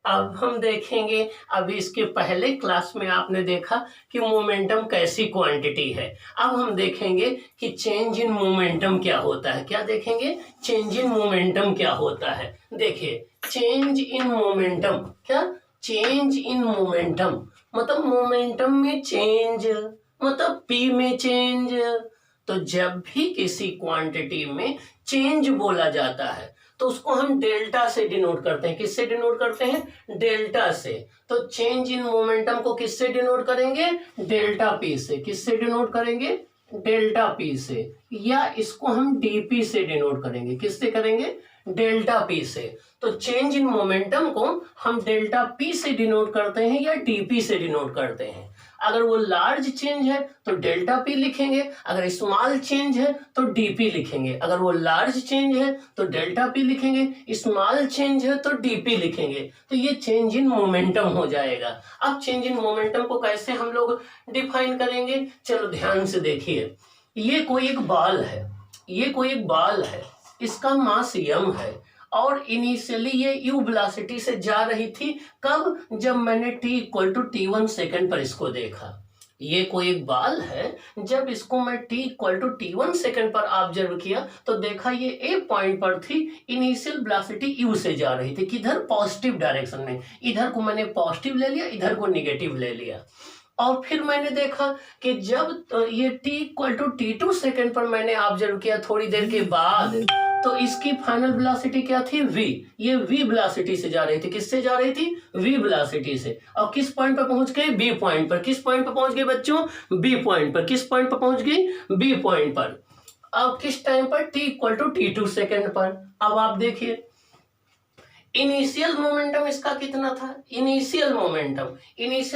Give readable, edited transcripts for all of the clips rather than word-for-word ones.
अब हम देखेंगे, अभी इसके पहले क्लास में आपने देखा कि मोमेंटम कैसी क्वांटिटी है। अब हम देखेंगे कि चेंज इन मोमेंटम क्या होता है। क्या देखेंगे? चेंज इन मोमेंटम क्या होता है। देखिए, चेंज इन मोमेंटम, क्या चेंज इन मोमेंटम मतलब मोमेंटम में चेंज, मतलब पी में चेंज। तो जब भी किसी क्वांटिटी में चेंज बोला जाता है तो उसको हम डेल्टा से डिनोट करते हैं। किससे डिनोट करते हैं? डेल्टा से। तो चेंज इन मोमेंटम को किससे डिनोट करेंगे? डेल्टा पी से। किससे डिनोट करेंगे? डेल्टा पी से। या इसको हम डीपी से डिनोट करेंगे। किससे करेंगे? डेल्टा पी से। तो चेंज इन मोमेंटम को हम डेल्टा पी से डिनोट करते हैं या डीपी से डिनोट करते हैं। अगर वो लार्ज चेंज है तो डेल्टा पी लिखेंगे, अगर स्मॉल चेंज है तो डीपी लिखेंगे। अगर वो लार्ज चेंज है तो डेल्टा पी लिखेंगे, स्मॉल चेंज है तो डीपी लिखेंगे। तो ये चेंज इन मोमेंटम हो जाएगा। अब चेंज इन मोमेंटम को कैसे हम लोग डिफाइन करेंगे? चलो ध्यान से देखिए, ये कोई एक बॉल है, ये कोई एक बॉल है, इसका मास यम है और इनिशियली ये यू वेलोसिटी से जा रही थी। कब? जब मैंने t=t1 सेकंड पर इसको देखा। ये कोई एक बॉल है, जब इसको मैं t=t1 सेकंड पर ऑब्जर्व किया तो देखा ये ए पॉइंट पर थी, इनिशियल वेलोसिटी यू से जा रही थी। किधर? पॉजिटिव डायरेक्शन में। इधर को मैंने पॉजिटिव ले लिया, इधर को निगेटिव ले लिया। और फिर मैंने देखा कि जब ये t=t2 सेकंड पर मैंने ऑब्जर्व किया थोड़ी देर के बाद, तो इसकी फाइनल वेलोसिटी क्या थी? v। ये v वेलोसिटी से जा रही थी। किससे जा रही थी? v वेलोसिटी से। और किस पॉइंट पर पहुंच गए? b पॉइंट पर। किस पॉइंट पर पहुंच गए बच्चों? b पॉइंट पर। किस पॉइंट पर पहुंच गई? b पॉइंट पर। अब किस टाइम पर? t=t2 सेकंड पर। अब आप देखिए, इनिशियल मोमेंटम इसका कितना था? इनिशियल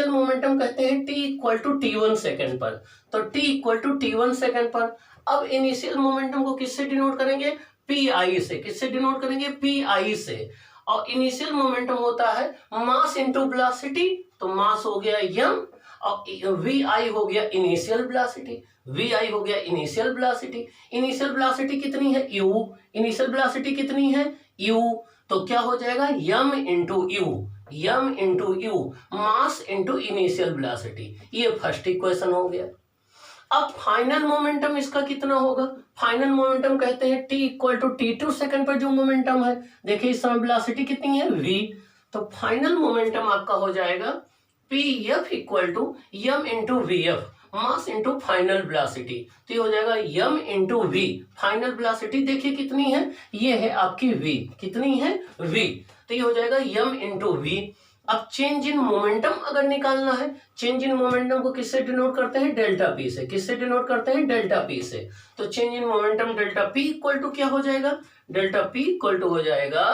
मोमेंटम कहते हैं t=t1 सेकंड पर। तो t=t1 सेकंड पर। अब इनिशियल मोमेंटम को किससे डिनोट करेंगे? pi से। किससे डिनोट करेंगे? pi से। और इनिशियल मोमेंटम होता है मास इनटू वेलोसिटी, तो मास हो गया m और vi हो गया इनिशियल वेलोसिटी। vi हो गया इनिशियल वेलोसिटी। इनिशियल वेलोसिटी कितनी है? u। इनिशियल वेलोसिटी कितनी है? u। तो क्या हो जाएगा? m into you, m into you, mass into initial velocity. ये फर्स्ट इक्वेशन हो गया। अब फाइनल मोमेंटम इसका कितना होगा? फाइनल मोमेंटम कहते हैं t=t2 सेकंड पर जो मोमेंटम है। देखिए इस समय वेलोसिटी कितनी है? v। तो फाइनल मोमेंटम आपका हो जाएगा pf = m इंटू vf, मास इंटू फाइनल वेलोसिटी। तो ये हो जाएगा m into v। Final velocity देखिए कितनी है? ये है आपकी v। कितनी है? v। तो ये हो जाएगा m इंटू v। अब चेंज इन मोमेंटम अगर निकालना है, चेंज इन मोमेंटम को किससे डिनोट करते हैं? डेल्टा पी से। किससे डिनोट करते हैं? डेल्टा पी से। तो change in momentum delta P equal to क्या हो जाएगा? डेल्टा पी इक्वल टू हो जाएगा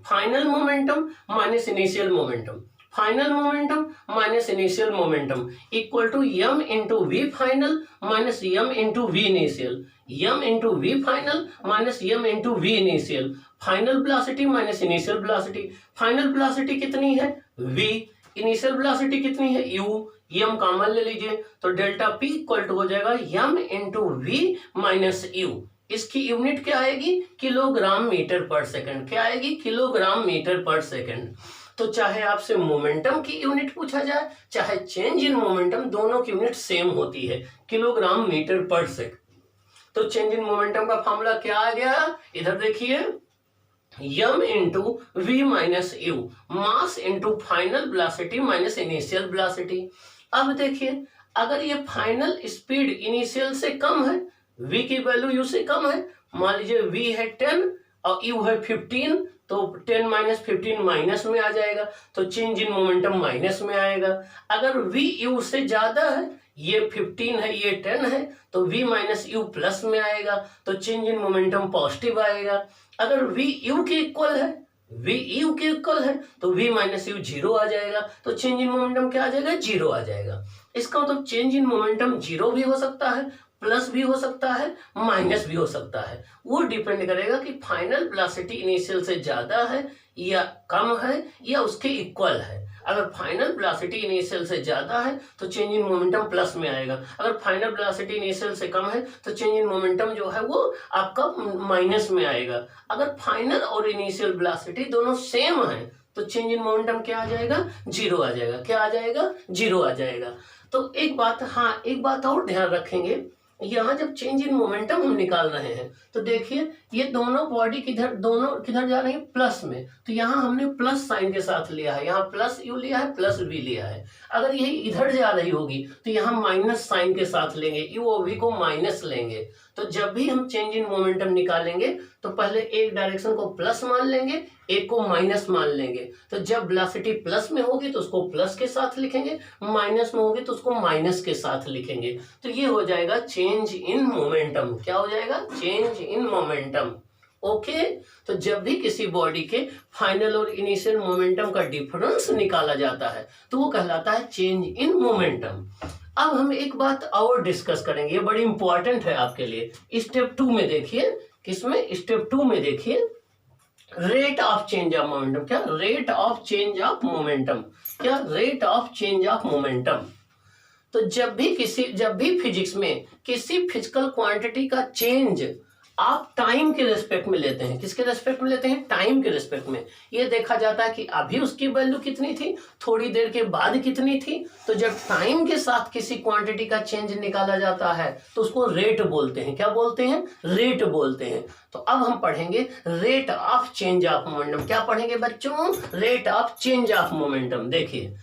final momentum minus initial momentum. Final momentum minus initial momentum equal to m into V final minus m into V initial. m into V final minus m into V initial. Final velocity minus initial velocity. Final velocity कितनी है? v। Initial velocity कितनी है? u। m common ले लीजिए, तो delta p equal to हो जाएगा m into V minus u। इसकी यूनिट क्या आएगी? किलोग्राम मीटर पर सेकंड। क्या आएगी? किलोग्राम मीटर पर सेकंड। तो चाहे आपसे मोमेंटम की यूनिट पूछा जाए, चाहे चेंज इन मोमेंटम, दोनों की यूनिट सेम होती है, किलोग्राम मीटर पर सेकंड। तो चेंज इन मोमेंटम का फॉर्मूला क्या आ गया? इधर देखिए, m into V minus U, mass into final velocity minus initial velocity. अब देखिए, अगर ये फाइनल स्पीड इनिशियल से कम है, v की वैल्यू u से कम है, मान लीजिए v है 10 और u है 15, तो 10 माइनस 15 माइनस में आ जाएगा, तो चेंज इन मोमेंटम माइनस में आएगा। अगर v u से ज्यादा है, ये 15 है, ये 10 है, तो v माइनस यू प्लस में आएगा, तो चेंज इन मोमेंटम पॉजिटिव आएगा। अगर v u के इक्वल है, v u के इक्वल है, तो v माइनस यू जीरो आ जाएगा, तो चेंज इन मोमेंटम क्या आ जाएगा? जीरो आ जाएगा। इसका मतलब चेंज इन मोमेंटम जीरो भी हो सकता है, प्लस भी हो सकता है, माइनस भी हो सकता है। वो डिपेंड करेगा कि फाइनल वेलोसिटी इनिशियल से ज्यादा है या कम है या उसके इक्वल है। अगर फाइनल वेलोसिटी इनिशियल से ज्यादा है तो चेंज इन मोमेंटम प्लस में आएगा। अगर फाइनल वेलोसिटी इनिशियल से कम है तो चेंज इन मोमेंटम जो है वो आपका माइनस में आएगा। अगर फाइनल और इनिशियल वेलोसिटी दोनों सेम है तो चेंज इन मोमेंटम क्या आ जाएगा, जीरो आ जाएगा। क्या आ जाएगा, जीरो आ जाएगा। तो एक बात, हाँ एक बात और ध्यान रखेंगे, यहाँ जब चेंज इन मोमेंटम हम निकाल रहे हैं तो देखिए ये दोनों बॉडी किधर जा रही है, प्लस में। तो यहाँ हमने प्लस साइन के साथ लिया है, यहाँ प्लस यू लिया है, प्लस वी लिया है। अगर यही इधर जा रही होगी तो यहाँ माइनस साइन के साथ लेंगे, यू और वी को माइनस लेंगे। तो जब भी हम चेंज इन मोमेंटम निकालेंगे तो पहले एक डायरेक्शन को प्लस मान लेंगे, एक को माइनस मान लेंगे। तो जब वेलोसिटी प्लस में होगी तो उसको प्लस के साथ लिखेंगे, माइनस में होगी तो उसको माइनस के साथ लिखेंगे। तो ये हो जाएगा चेंज इन मोमेंटम। क्या हो जाएगा, चेंज इन मोमेंटम। ओके, तो जब भी किसी बॉडी के फाइनल और इनिशियल मोमेंटम का डिफरेंस निकाला जाता है तो वो कहलाता है चेंज इन मोमेंटम। अब हम एक बात और डिस्कस करेंगे, ये बड़ी इंपॉर्टेंट है आपके लिए। स्टेप 2 में देखिए, किसमें, स्टेप 2 में देखिए, rate of change of momentum. क्या, rate of change of momentum. क्या, rate of change of momentum. तो जब भी फिजिक्स में किसी फिजिकल क्वांटिटी का चेंज आप टाइम के रेस्पेक्ट में लेते हैं, किसके रेस्पेक्ट में लेते हैं, टाइम के रेस्पेक्ट में। ये देखा जाता है कि अभी उसकी वैल्यू कितनी थी, थोड़ी देर के बाद कितनी थी। तो जब टाइम के साथ किसी क्वांटिटी का चेंज निकाला जाता है तो उसको रेट बोलते हैं। क्या बोलते हैं, रेट बोलते हैं। तो अब हम पढ़ेंगे rate of change of momentum. क्या पढ़ेंगे बच्चों, rate of change of momentum. देखिए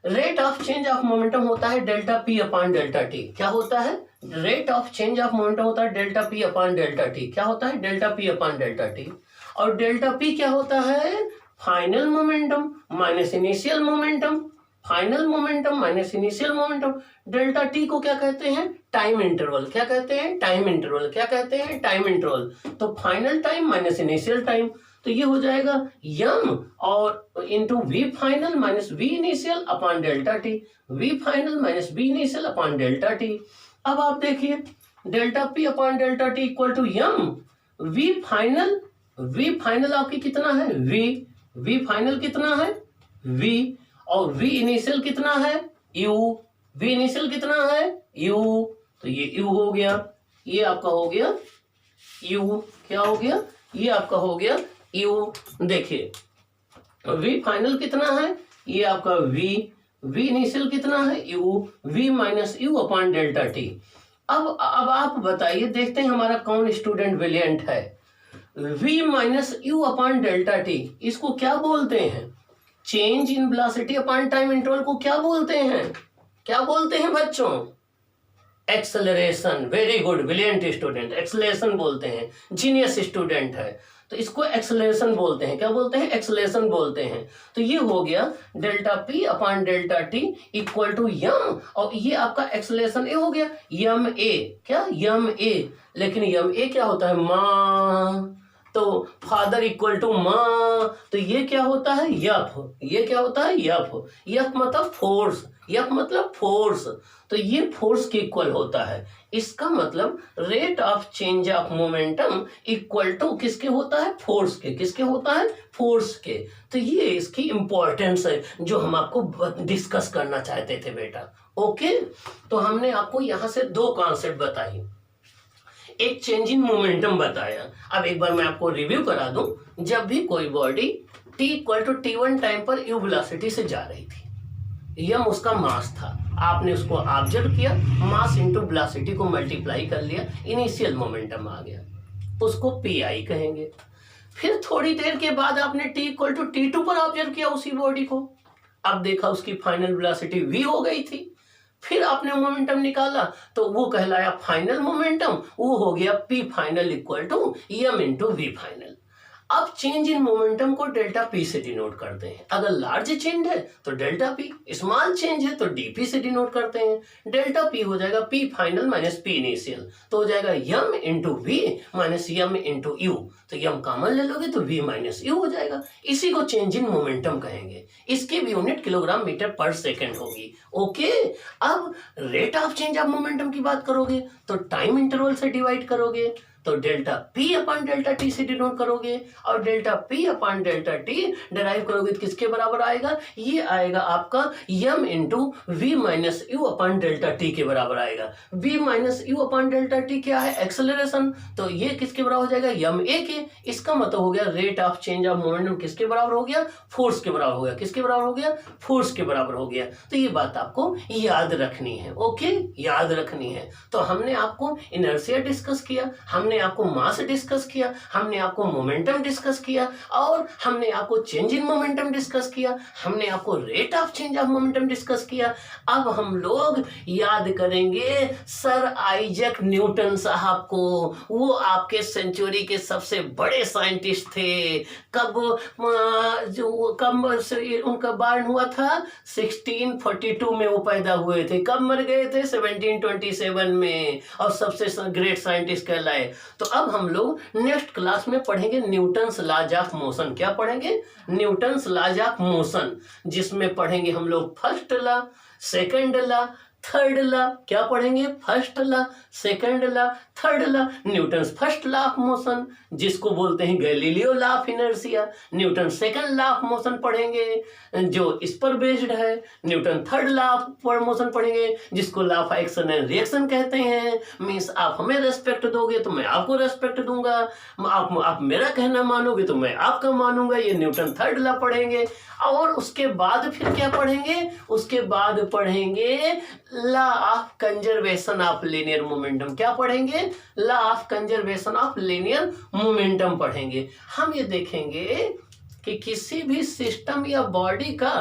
rate of change of momentum होता है delta P upon delta T. क्या होता है, rate of change of momentum होता है delta P upon delta T. क्या होता है, delta P upon delta T. और डेल्टा पी क्या होता है, final momentum minus initial momentum. Final momentum minus initial momentum. Delta T को क्या कहते हैं, टाइम इंटरवल। क्या कहते हैं, टाइम इंटरवल। क्या कहते हैं, टाइम इंटरवल। तो final time minus initial time, तो ये हो जाएगा यम और into V final minus V initial upon delta T. V final minus V initial upon delta T. अब आप देखिए delta P upon delta T equal to M V final. V final आपकी कितना है, वी फाइनल कितना है, we, और we initial कितना है, यू। वी इनिशियल कितना है, यू। तो ये यू हो गया, ये आपका हो गया यू। क्या हो गया, ये आपका हो गया यू। देखिए वी फाइनल कितना है, ये आपका वी इनिशियल कितना है, U. V minus U upon delta T. अब आप बताइए, देखते हैं हमारा कौन स्टूडेंट ब्रिलियंट है। V minus U upon delta T, इसको क्या बोलते हैं, change in velocity upon time interval को क्या बोलते हैं, क्या बोलते हैं बच्चों, acceleration. Very good, brilliant student, acceleration बोलते हैं। जीनियस स्टूडेंट है तो इसको एक्सेलरेशन बोलते हैं। क्या बोलते हैं, एक्सेलरेशन बोलते हैं। तो ये हो गया delta P upon delta T equal to M, और ये आपका एक्सेलरेशन ए हो गया, यम ए। क्या, यम ए। लेकिन यम ए क्या होता है, माँ। तो फादर इक्वल टू माँ, तो ये क्या होता है, यफ। ये क्या होता है, यफ। यफ मतलब फोर्स, यफ मतलब फोर्स। तो ये फोर्स के इक्वल होता है। इसका मतलब rate of change of momentum equal to किसके होता है, फोर्स के। किसके होता है, फोर्स के। तो ये इसकी इंपॉर्टेंस है जो हम आपको डिस्कस करना चाहते थे बेटा। ओके, तो हमने आपको यहाँ से दो कॉन्सेप्ट बताई, एक चेंज इन मोमेंटम बताया। अब एक बार मैं आपको रिव्यू करा दूं, जब भी कोई body t equal to t1 time पर u वेलोसिटी से जा रही थी, यम उसका मास था, आपने उसको ऑब्जर्व किया, मास इंटू वेलोसिटी को मल्टीप्लाई कर लिया, इनिशियल मोमेंटम आ गया, उसको pi कहेंगे। फिर थोड़ी देर के बाद आपने t इक्वल टू t2 पर ऑब्जर्व किया उसी बॉडी को, अब देखा उसकी फाइनल वेलोसिटी v हो गई थी। फिर आपने मोमेंटम निकाला तो वो कहलाया फाइनल मोमेंटम, वो हो गया p final equal to m into V final. अब चेंज इन मोमेंटम को डेल्टा पी से डिनोट करते हैं। अगर लार्ज चेंज है तो डेल्टा पी, स्मॉल चेंज है तो डीपी से डिनोट करते हैं। डेल्टा पी हो जाएगा P final minus P initial, तो हो जाएगा M into V minus M into U. तो यम कॉमन ले लोगे तो वी माइनस यू हो जाएगा। इसी को चेंज इन मोमेंटम कहेंगे। इसकी भी यूनिट किलोग्राम मीटर पर सेकेंड होगी। ओके, अब rate of change of momentum की बात करोगे तो टाइम इंटरवल से डिवाइड करोगे। तो delta P upon delta T से डिनोट करोगे और delta P upon delta T derive करोगे तो किसके बराबर आएगा, ये आएगा आपका M into V minus U upon delta T के बराबर आएगा। V minus U upon delta T क्या है, एक्सेलरेशन, तो ये किसके बराबर हो जाएगा, यम ए के। इसका मतलब हो गया rate of change of momentum किसके बराबर हो गया, फोर्स के बराबर हो गया। किसके बराबर हो गया, फोर्स के बराबर हो गया। तो ये बात आपको याद रखनी है, ओके, याद रखनी है। तो हमने आपको इनर्शिया डिस्कस किया, हमने आपको मास डिस्कस किया, हमने आपको मोमेंटम डिस्कस किया और हमने आपको चेंज इन मोमेंटम डिस्कस किया, हमने आपको rate of change of momentum discuss किया। अब हम लोग याद करेंगे सर आइजैक न्यूटन साहब को। वो आपके सेंचुरी के सबसे बड़े साइंटिस्ट थे। कब उनका बर्न हुआ था 1642 में वो पैदा हुए थे। कब मर गए थे, 1727 में, और सबसे ग्रेट साइंटिस्ट कहलाए। तो अब हम लोग नेक्स्ट क्लास में पढ़ेंगे न्यूटन्स लॉज ऑफ मोशन। क्या पढ़ेंगे, न्यूटन्स लॉज ऑफ मोशन, जिसमें पढ़ेंगे हम लोग first law, second law, third law. क्या पढ़ेंगे, first law, second law, third law, Newton's first law of motion जिसको बोलते हैं Galileo law of inertia. Newton second law of motion पढ़ेंगे जो इस पर बेस्ड है। Newton third law of motion पढ़ेंगे जिसको law of action and reaction कहते हैं। मीन्स आप हमें रेस्पेक्ट दोगे तो मैं आपको रेस्पेक्ट दूंगा, आप मेरा कहना मानोगे तो मैं आपका मानूंगा। ये न्यूटन थर्ड लॉ पढ़ेंगे। और उसके बाद फिर क्या पढ़ेंगे, उसके बाद पढ़ेंगे law of conservation of linear momentum. क्या पढ़ेंगे, law of conservation of linear momentum पढ़ेंगे। हम ये देखेंगे कि किसी भी सिस्टम या बॉडी का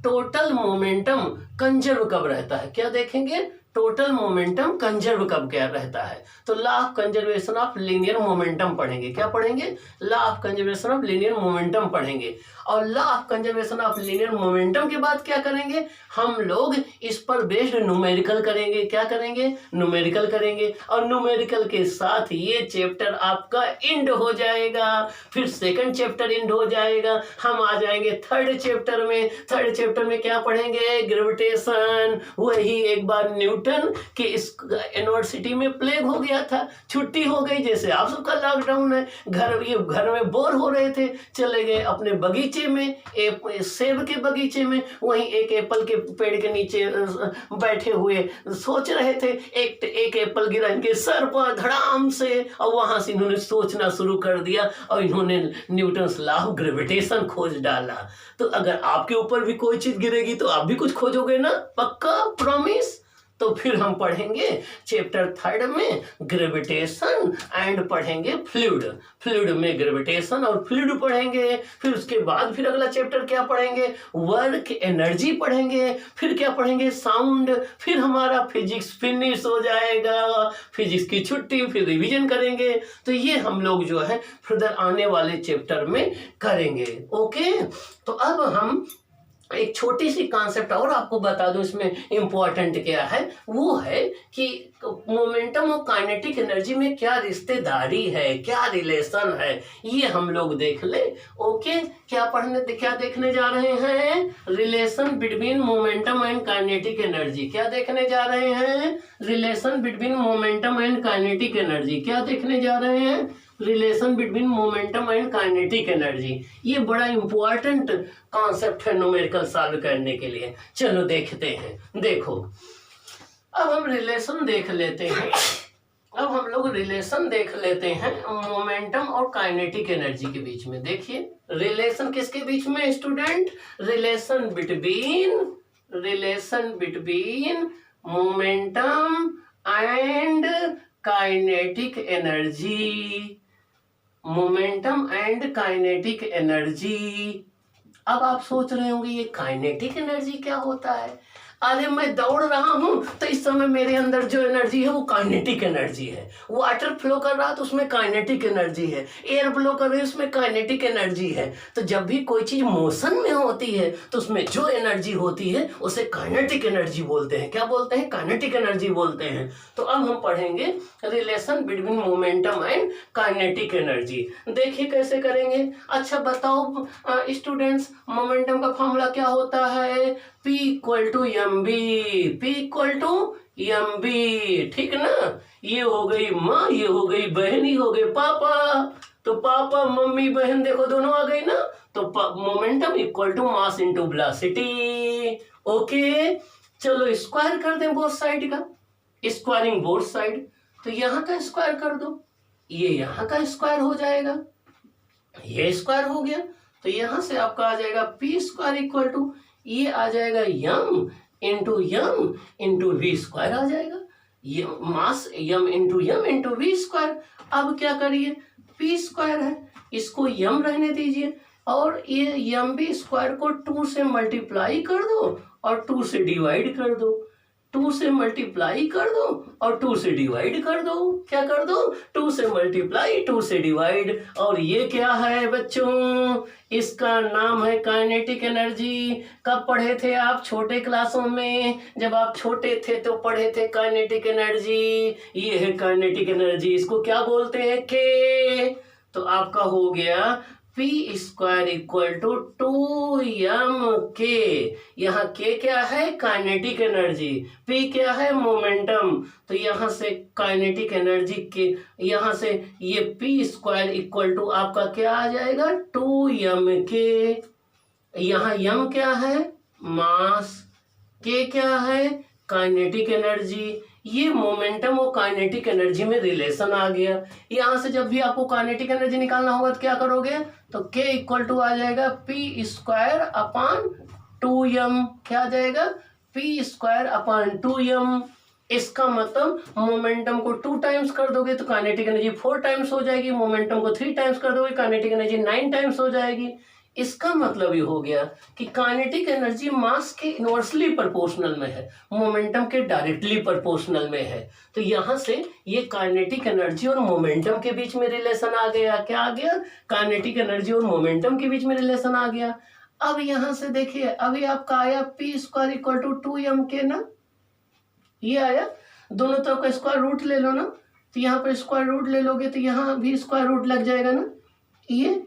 टोटल मोमेंटम कंजर्व कब रहता है। क्या देखेंगे, टोटल मोमेंटम कंजर्व कब क्या रहता है। तो law of conservation of linear momentum पढ़ेंगे। क्या पढ़ेंगे, law of conservation of linear momentum पढ़ेंगे। और law of conservation of linear momentum के बाद क्या करेंगे, हम लोग इस पर बेस्ड न्यूमेरिकल करेंगे। क्या करेंगे, न्यूमेरिकल करेंगे। और न्यूमेरिकल के साथ ये चैप्टर आपका एंड हो जाएगा। फिर सेकंड चैप्टर एंड हो जाएगा। हम आ जाएंगे थर्ड चैप्टर में। थर्ड चैप्टर में क्या पढ़ेंगे, ग्रेविटेशन। वही एक बार न्यूटन के इस यूनिवर्सिटी में प्लेग हो गया था, छुट्टी हो गई, जैसे आप सबका लॉकडाउन है, घर में बोर हो रहे थे, चले गए अपने बगीचे में, सेब के बगीचे में। वहीं एक एप्पल के पेड़ के नीचे बैठे हुए सोच रहे थे। एक एप्पल गिरा इनके सर पर धड़ाम से, और वहां से इन्होंने सोचना शुरू कर दिया और इन्होंने न्यूटन्स लॉ ऑफ ग्रेविटेशन खोज डाला। तो अगर आपके ऊपर भी कोई चीज गिरेगी तो आप भी कुछ खोजोगे ना, पक्का, प्रॉमिस। तो फिर हम पढ़ेंगे चैप्टर थर्ड में ग्रेविटेशन एंड पढ़ेंगे फ्लूइड। फ्लूइड में ग्रेविटेशन और फ्लूइड पढ़ेंगे। फिर उसके बाद फिर अगला चैप्टर क्या पढ़ेंगे, वर्क एनर्जी पढ़ेंगे। फिर क्या पढ़ेंगे, साउंड। फिर हमारा फिजिक्स फिनिश हो जाएगा, फिजिक्स की छुट्टी, फिर रिवीजन करेंगे। तो ये हम लोग जो है फिर आने वाले चैप्टर में करेंगे, ओके। तो अब हम एक छोटी सी कॉन्सेप्ट और आपको बता दूं इसमें इंपॉर्टेंट क्या है, वो है कि मोमेंटम और काइनेटिक एनर्जी में क्या रिश्तेदारी है, क्या रिलेशन है, ये हम लोग देख ले, ओके। क्या देखने जा रहे हैं, relation between momentum and kinetic energy. क्या देखने जा रहे हैं, relation between momentum and kinetic energy. क्या देखने जा रहे हैं, relation between momentum and kinetic energy. ये बड़ा इंपॉर्टेंट कॉन्सेप्ट है न्यूमेरिकल सॉल्व करने के लिए। चलो देखते हैं। देखो अब हम रिलेशन देख लेते हैं। अब हम लोग रिलेशन देख लेते हैं मोमेंटम और काइनेटिक एनर्जी के बीच में। देखिए रिलेशन किसके बीच में student, relation between momentum and kinetic energy. Momentum and kinetic energy. अब आप सोच रहे होंगे ये काइनेटिक एनर्जी क्या होता है। अरे मैं दौड़ रहा हूं तो इस समय मेरे अंदर जो एनर्जी है वो काइनेटिक एनर्जी है। वाटर फ्लो कर रहा है तो उसमें काइनेटिक एनर्जी है। एयर फ्लो कर रही है उसमें काइनेटिक एनर्जी है। तो जब भी कोई चीज मोशन में होती है तो उसमें जो एनर्जी होती है उसे काइनेटिक एनर्जी बोलते हैं। क्या बोलते हैं, काइनेटिक एनर्जी बोलते हैं। तो अब हम पढ़ेंगे relation between momentum and kinetic energy. देखिए कैसे करेंगे। अच्छा बताओ स्टूडेंट्स, मोमेंटम का फॉर्मूला क्या होता है, P equal to M B. P equal to M B, ठीक ना। ये हो गई माँ, ये हो गई बहन, ये हो गए पापा। तो पापा मम्मी बहन देखो दोनों आ गई ना। तो momentum equal to mass into velocity. Okay, चलो स्क्वायर कर दें बोथ साइड का, स्क्वायरिंग बोथ साइड। तो यहाँ का स्क्वायर कर दो, ये यहाँ का स्क्वायर हो जाएगा, ये स्क्वायर हो गया। तो यहां से आपका आ जाएगा पी स्क्वायर इक्वल टू, ये आ जाएगा यम इंटू वी स्क्वायर आ जाएगा। ये मास यम इंटू वी स्क्वायर। अब क्या करिए, पी स्क्वायर है, इसको यम रहने दीजिए, और ये यम बी स्क्वायर को 2 से मल्टीप्लाई कर दो और 2 से डिवाइड कर दो। 2 से मल्टीप्लाई कर दो और 2 से डिवाइड कर दो। क्या कर दो, 2 से मल्टीप्लाई 2 से डिवाइड। और ये क्या है बच्चों, इसका नाम है काइनेटिक एनर्जी। कब पढ़े थे आप छोटे क्लासों में, जब आप छोटे थे तो पढ़े थे काइनेटिक एनर्जी। ये है काइनेटिक एनर्जी, इसको क्या बोलते हैं, के। तो आपका हो गया P square equal to 2m के। यहाँ के क्या है, काइनेटिक एनर्जी, पी क्या है, मोमेंटम। तो यहाँ से काइनेटिक एनर्जी के, यहाँ से ये पी स्क्वायर इक्वल टू आपका क्या आ जाएगा, 2m के। यहाँ m क्या है, मास, के क्या है, काइनेटिक एनर्जी। ये मोमेंटम और काइनेटिक एनर्जी में रिलेशन आ गया। यहां से जब भी आपको काइनेटिक एनर्जी निकालना होगा तो क्या करोगे, तो K इक्वल टू आ जाएगा पी स्क्वायर अपान 2m। क्या आ जाएगा, पी स्क्वायर अपान 2m। इसका मतलब मोमेंटम को 2 टाइम्स कर दोगे तो काइनेटिक एनर्जी 4 टाइम्स हो जाएगी, मोमेंटम को 3 टाइम्स कर दोगे काइनेटिक एनर्जी 9 टाइम्स हो जाएगी। इसका मतलब ये हो गया कि काइनेटिक एनर्जी मास के इनवर्सली प्रोपोर्शनल में है, मोमेंटम के डायरेक्टली प्रोपोर्शनल में है। तो यहां से ये काइनेटिक एनर्जी और मोमेंटम के बीच में रिलेशन आ गया। क्या आ गया, काइनेटिक एनर्जी और मोमेंटम के बीच में रिलेशन आ गया। अब यहां से देखिए, अभी आपका आया P square equal to 2m के ना, ये आया, दोनों तरफ का स्क्वायर रूट ले लो ना। तो यहाँ पर स्क्वायर रूट ले लोगे तो यहाँ भी स्क्वायर रूट लग जाएगा ना, ये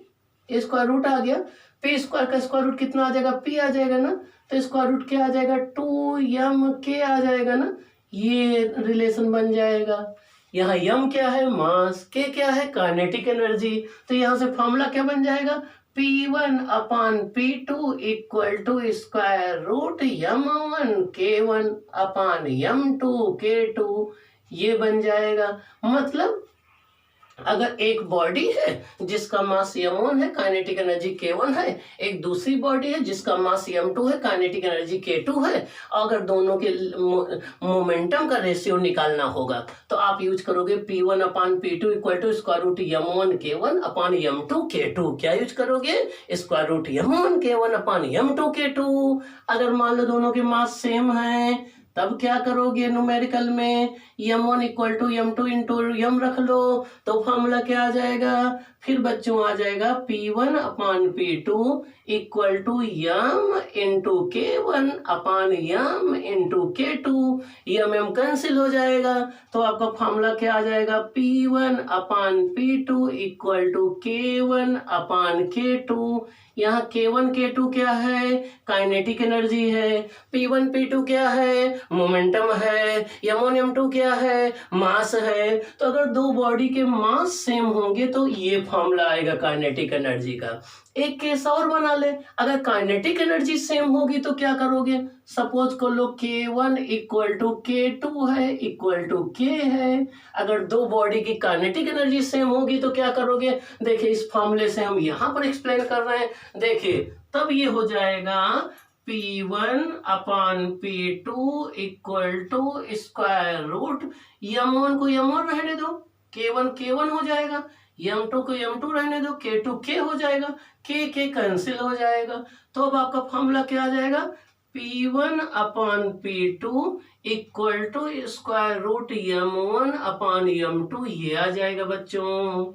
स्क्वायर रूट आ गया। पी स्क्वायर का स्क्वायर रूट कितना आ जाएगा, पी आ जाएगा ना। तो स्क्वायर रूट क्या आ जाएगा, 2m के आ जाएगा ना। ये रिलेशन बन जाएगा। यहाँ m क्या है, मास, के क्या है, काइनेटिक एनर्जी। तो यहाँ से फॉर्मूला क्या बन जाएगा, P1 upon P2 equal to square root m1 K1 upon m2 K2। ये बन जाएगा। मतलब अगर एक बॉडी है जिसका मास m1 है, काइनेटिक एनर्जी k1 है, एक दूसरी बॉडी है जिसका मास m2 है, काइनेटिक एनर्जी k2 है, अगर दोनों के मोमेंटम का रेशियो निकालना होगा तो आप यूज करोगे P1 upon P2 equal to square root m1 K1 upon m2 K2। क्या यूज करोगे, square root m1 K1 upon m2 K2। अगर मान लो दोनों के मास सेम है तब क्या करोगे, न्यूमेरिकल में m1 equal to m2 into m रख लो तो फॉर्मूला क्या आ जाएगा, फिर बच्चों आ जाएगा P1 upon P2 equal to m into K1 upon m into K2। m cancel हो जाएगा तो आपका फॉर्मूला क्या आ जाएगा, P1 upon P2 equal to K1 upon K2। यहाँ K1 K2 क्या है, काइनेटिक एनर्जी है। P1 P2 क्या है, मोमेंटम है। m1 m2 क्या है, मास है। तो अगर दो बॉडी के मास सेम होंगे तो ये फॉर्मूला आएगा काइनेटिक एनर्जी का। एक केस और बना ले, अगर काइनेटिक एनर्जी सेम होगी तो क्या करोगे, सपोज कर लो K1 इक्वल टू K2 है इक्वल टू K है। अगर दो बॉडी की काइनेटिक एनर्जी सेम होगी तो क्या करोगे, देखिए इस फॉर्मूले से हम यहाँ पर एक्सप्लेन कर रहे हैं। देखिए तब ये हो जाएगा P1 upon P2 equal to square root m1 को m1 रहने दो, K1 K1 हो जाएगा, m2 को m2 रहने दो, K2 K हो जाएगा, K कैंसिल हो जाएगा। तो अब आपका फॉर्मूला क्या आ जाएगा, P1 upon P2 equal to square root m1 upon m2। ये आ जाएगा बच्चों।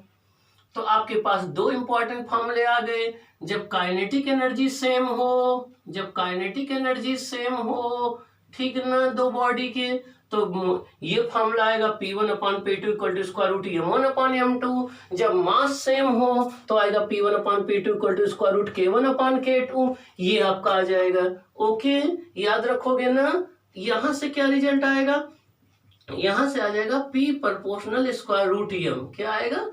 तो आपके पास दो इंपॉर्टेंट फॉर्मूले आ गए। जब काइनेटिक एनर्जी सेम हो, जब काइनेटिक एनर्जी सेम हो, ठीक ना, दो बॉडी के, तो ये फॉर्मूला आएगा P1 upon P2 equal to square root m1 upon m2। जब मास सेम हो तो आएगा P1 upon P2 equal to square root K1 upon K2। ये आपका आ जाएगा। ओके, याद रखोगे ना। यहां से क्या रिजल्ट आएगा, यहां से आ जाएगा P proportional square root M. क्या आएगा?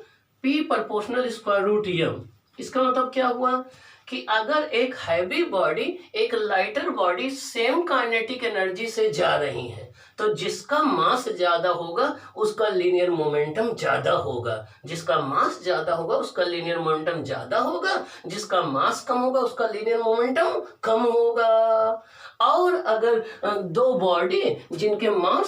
P proportional square root M. इसका मतलब क्या हुआ कि अगर एक हैवी बॉडी एक lighter body same kinetic energy से जा रही है तो जिसका मास ज्यादा होगा उसका लीनियर मोमेंटम ज्यादा होगा, जिसका मास ज्यादा होगा उसका लीनियर मोमेंटम ज्यादा होगा, जिसका मास कम होगा उसका लीनियर मोमेंटम कम होगा। और अगर दो बॉडी जिनके मास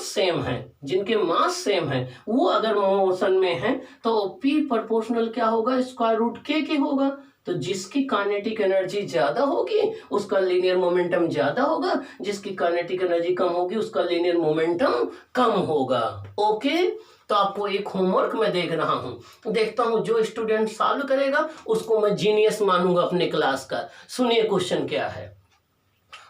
सेम है वो अगर मोशन में है तो P प्रोपोर्शनल क्या होगा? स्क्वायर रूट के होगा। तो जिसकी काइनेटिक एनर्जी ज्यादा होगी उसका लीनियर मोमेंटम ज्यादा होगा, जिसकी काइनेटिक एनर्जी कम होगी उसका लीनियर मोमेंटम कम होगा। ओके, तो आपको एक होमवर्क मैं देख रहा हूं, देखता हूं जो स्टूडेंट सॉल्व करेगा उसको मैं जीनियस मानूंगा अपने क्लास का। सुनिए क्वेश्चन क्या है।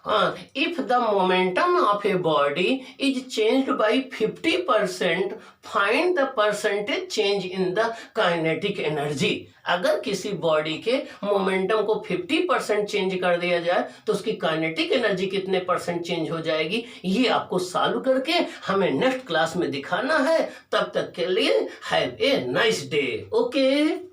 If the momentum of a body is changed by 50%, find the percentage change in the kinetic energy. अगर किसी बॉडी के मोमेंटम को 50% चेंज कर दिया जाए तो उसकी काइनेटिक एनर्जी कितने परसेंट चेंज हो जाएगी, ये आपको सॉल्व करके हमें नेक्स्ट क्लास में दिखाना है। तब तक के लिए have a nice day. Okay.